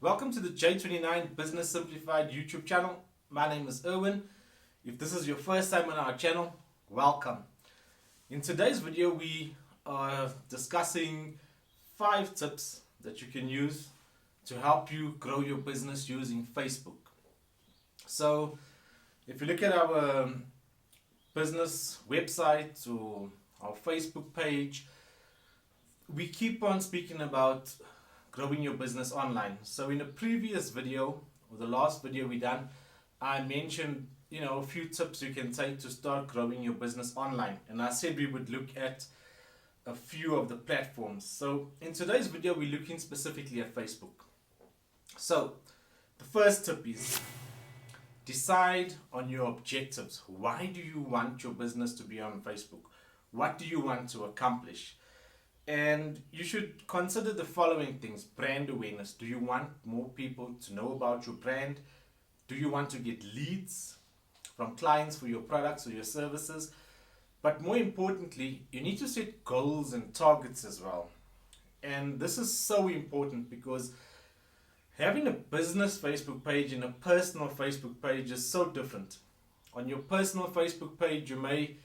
Welcome to the J29 Business Simplified YouTube channel. My name is Erwin. If this is your first time on our channel, welcome. In today's video, we are discussing 5 tips that you can use to help you grow your business using Facebook. So, if you look at our business website or our Facebook page, we keep on speaking about growing your business online. So in a previous video, or the last video we done, I mentioned a few tips you can take to start growing your business online, and I said we would look at a few of the platforms. So in today's video, we're looking specifically at Facebook. So the first tip is decide on your objectives. Why do you want your business to be on Facebook? What do you want to accomplish? And you should consider the following things. Brand awareness. Do you want more people to know about your brand? Do you want to get leads from clients for your products or your services? But more importantly, you need to set goals and targets as well. And this is so important because having a business Facebook page and a personal Facebook page is so different. On your personal Facebook page, you may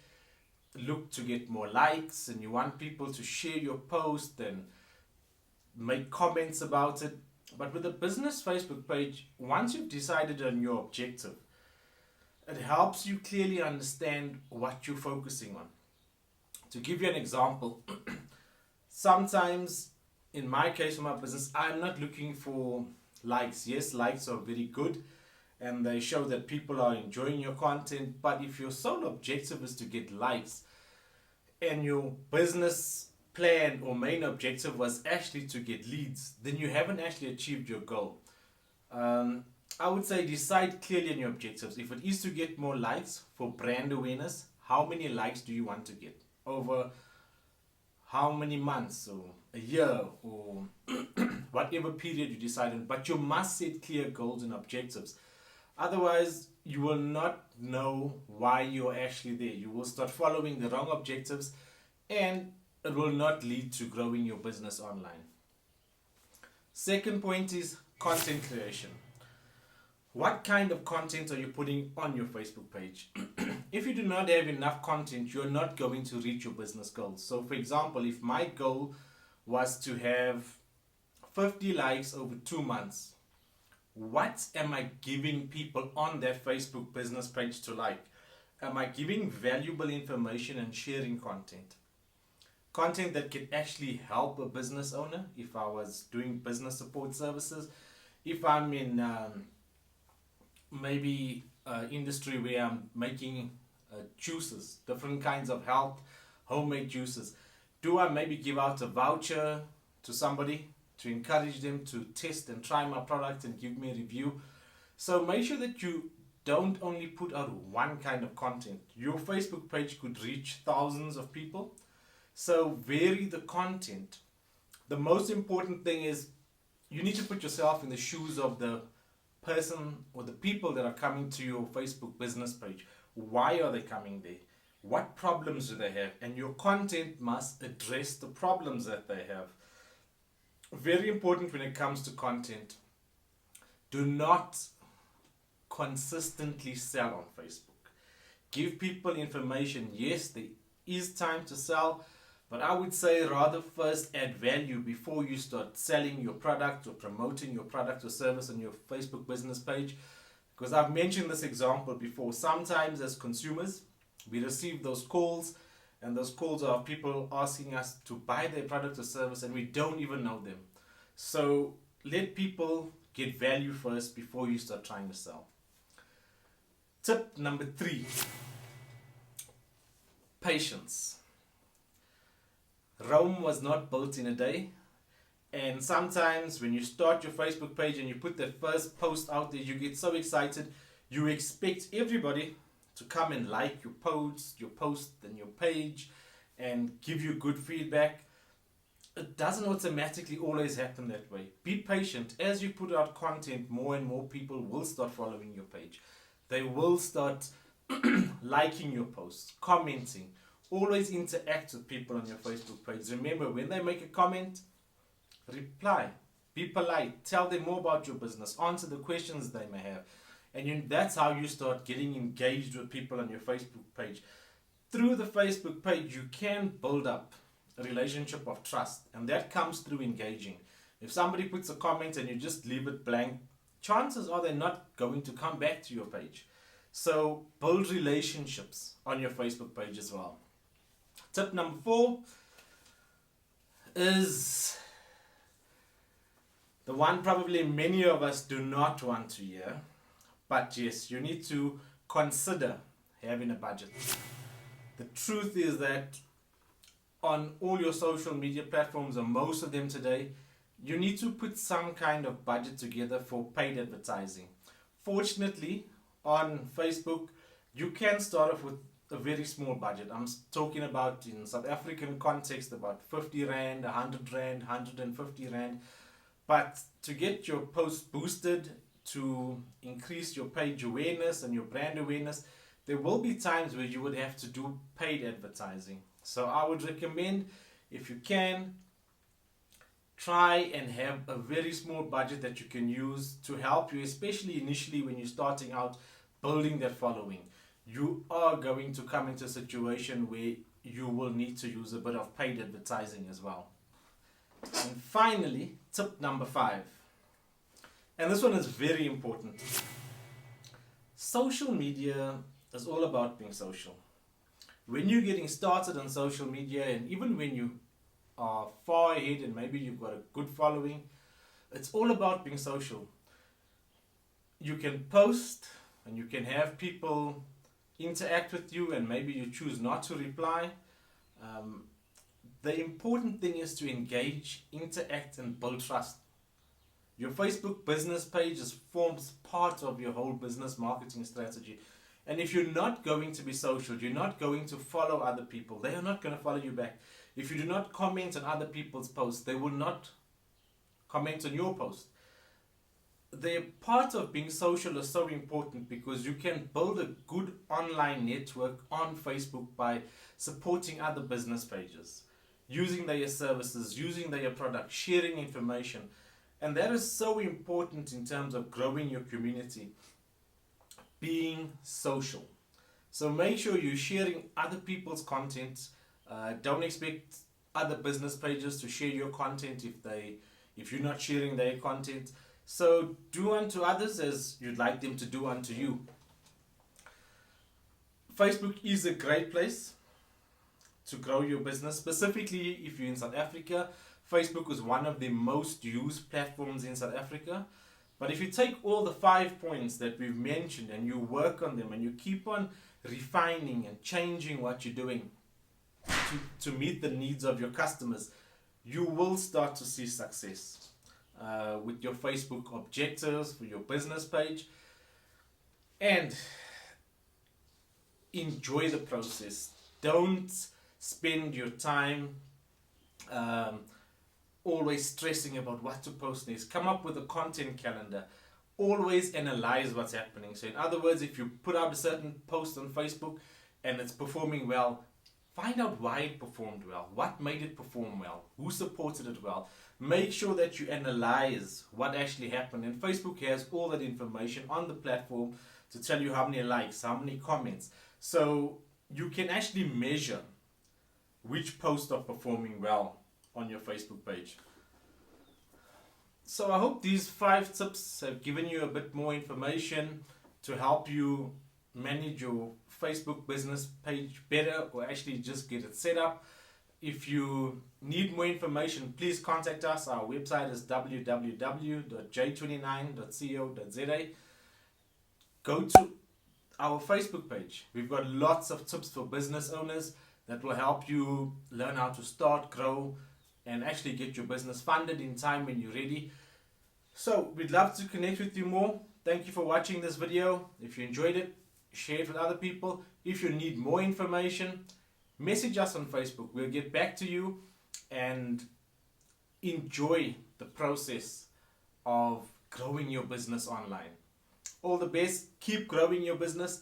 look to get more likes and you want people to share your post and make comments about it. But with a business Facebook page, once you've decided on your objective, it helps you clearly understand what you're focusing on. To give you an example, sometimes in my case for my business, I'm not looking for likes. Yes, likes are very good and they show that people are enjoying your content, but if your sole objective is to get likes and your business plan or main objective was actually to get leads, then you haven't actually achieved your goal. I would say decide clearly on your objectives. If it is to get more likes for brand awareness, how many likes do you want to get? Over how many months or a year or whatever period you decide on. But you must set clear goals and objectives. Otherwise, you will not know why you're actually there. You will start following the wrong objectives and it will not lead to growing your business online. Second point is content creation. What kind of content are you putting on your Facebook page? If you do not have enough content, you're not going to reach your business goals. So for example, if my goal was to have 50 likes over 2 months, what am I giving people on that Facebook business page to like? Am I giving valuable information and sharing content? Content that can actually help a business owner if I was doing business support services. If I'm in maybe industry where I'm making juices, different kinds of health, homemade juices. Do I maybe give out a voucher to somebody to encourage them to test and try my product and give me a review? So make sure that you don't only put out one kind of content. Your Facebook page could reach thousands of people. So vary the content. The most important thing is you need to put yourself in the shoes of the person or the people that are coming to your Facebook business page. Why are they coming there? What problems do they have? And your content must address the problems that they have. Very important when it comes to content. Do not consistently sell on Facebook. Give people information. Yes, there is time to sell, but I would say rather first add value before you start selling your product or promoting your product or service on your Facebook business page. Because I've mentioned this example before. Sometimes as consumers, we receive those calls, and those calls are people asking us to buy their product or service and we don't even know them. So let people get value first before you start trying to sell. Tip number 3, patience. Rome was not built in a day. And sometimes when you start your Facebook page and you put that first post out there, you get so excited. You expect everybody to come and like your post and your page and give you good feedback. It doesn't automatically always happen that way. Be patient. As you put out content, more and more people will start following your page. They will start liking your posts, commenting. Always interact with people on your Facebook page. Remember, when they make a comment, reply. be polite, tell them more about your business, answer the questions they may have. And that's how you start getting engaged with people on your Facebook page. Through the Facebook page, you can build up a relationship of trust, and that comes through engaging. If somebody puts a comment and you just leave it blank, chances are they're not going to come back to your page. So build relationships on your Facebook page as well. Tip number 4 is the one probably many of us do not want to hear, but yes, you need to consider having a budget. The truth is that on all your social media platforms, or most of them today, you need to put some kind of budget together for paid advertising. Fortunately, on Facebook, you can start off with a very small budget. I'm talking about, in South African context, about 50 Rand, 100 Rand, 150 Rand. But to get your post boosted, to increase your page awareness and your brand awareness, there will be times where you would have to do paid advertising. So I would recommend, if you can, try and have a very small budget that you can use to help you, especially initially when you're starting out building that following. You are going to come into a situation where you will need to use a bit of paid advertising as well. And finally, tip number 5. And this one is very important. Social media is all about being social. When you're getting started on social media, and even when you are far ahead and maybe you've got a good following, it's all about being social. You can post and you can have people interact with you, and maybe you choose not to reply. The important thing is to engage, interact, and build trust. Your Facebook business page forms part of your whole business marketing strategy. And if you're not going to be social, you're not going to follow other people, they are not going to follow you back. If you do not comment on other people's posts, they will not comment on your post. The part of being social is so important because you can build a good online network on Facebook by supporting other business pages, using their services, using their products, sharing information. And that is so important in terms of growing your community, being social. So make sure you're sharing other people's content. Don't expect other business pages to share your content if you're not sharing their content. So do unto others as you'd like them to do unto you. Facebook is a great place to grow your business. Specifically, if you're in South Africa, Facebook is one of the most used platforms in South Africa. But if you take all the 5 points that we've mentioned and you work on them and you keep on refining and changing what you're doing to meet the needs of your customers, you will start to see success with your Facebook objectives for your business page. And enjoy the process. Don't spend your time always stressing about what to post next. Come up with a content calendar. Always analyze what's happening. So in other words, if you put out a certain post on Facebook and it's performing well, find out why it performed well. What made it perform well? Who supported it well? Make sure that you analyze what actually happened. And Facebook has all that information on the platform to tell you how many likes, how many comments. So you can actually measure which posts are performing well on your Facebook page. So I hope these 5 tips have given you a bit more information to help you manage your Facebook business page better, or actually just get it set up. If you need more information, please contact us. Our website is www.j29.co.za. Go to our Facebook page. We've got lots of tips for business owners that will help you learn how to start, grow, and actually get your business funded in time when you're ready. So we'd love to connect with you more. Thank you for watching this video. If you enjoyed it, share it with other people. If you need more information, message us on Facebook. We'll get back to you, and enjoy the process of growing your business online. All the best. Keep growing your business.